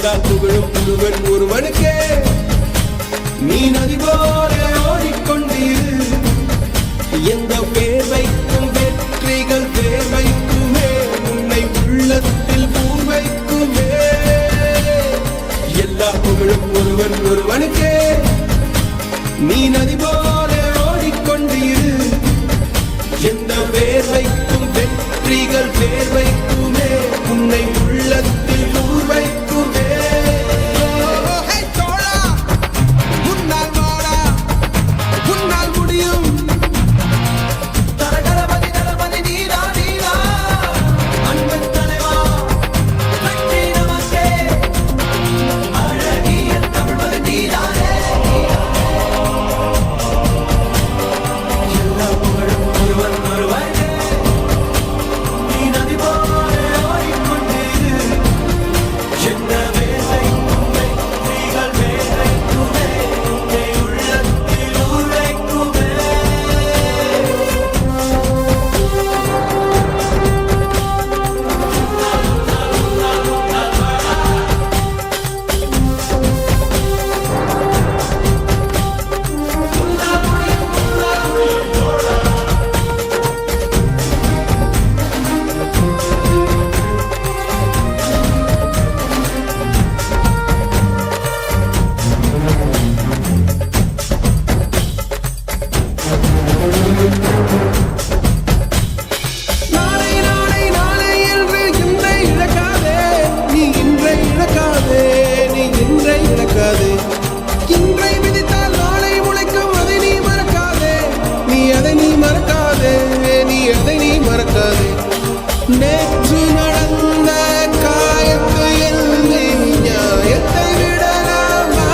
எல்லா புகழும் ஒருவன் ஒருவனுக்கே. நீ நதி போல ஓடிக்கொண்டீரு. எந்த பேர் வைக்கும் வெற்றிகள் பேர் வைக்குமே, உன்னை உள்ளத்தில் பூர் வைக்குமே. எல்லா புகழும் ஒருவன் ஒருவனுக்கே. நீ நதி போல ஓடிக்கொண்டீரு. எந்த பேர் வைக்கும் வெற்றிகள் பேர் வைக்குமே, உன்னை உள்ளத்தில் பூர் வைக்குமே. நேற்று நடந்த காயத்தை எண்ணி நியாயத்தை விடலாமா?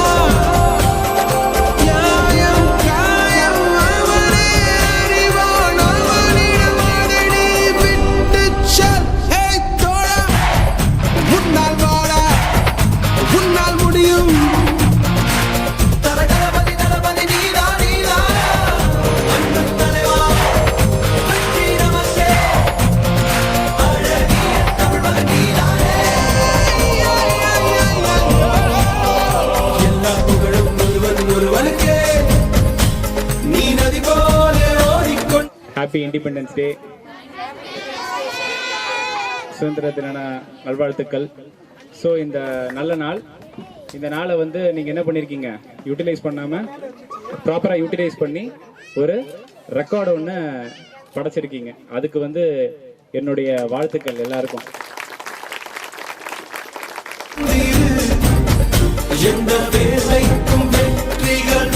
நியாயம் காயம் அவனே அறிவான், அவனிடம் அதை நீ விட்டுச் செல். ஏய் தோழா, உன்னால் வாழ உன்னால் முடியும். ஹாப்பி இண்டிபெண்டன்ஸ் டே, சுதந்திர தின நல்வாழ்த்துக்கள். ஸோ இந்த நல்ல நாள், இந்த நாளை வந்து நீங்கள் என்ன பண்ணியிருக்கீங்க, யூட்டிலைஸ் பண்ணாமல் ப்ராப்பராக யூட்டிலைஸ் பண்ணி ஒரு ரெக்கார்டு ஒன்று படைச்சிருக்கீங்க. அதுக்கு வந்து என்னுடைய வாழ்த்துக்கள் எல்லாருக்கும். எந்த பேர் வைக்கும் வெற்றிகள்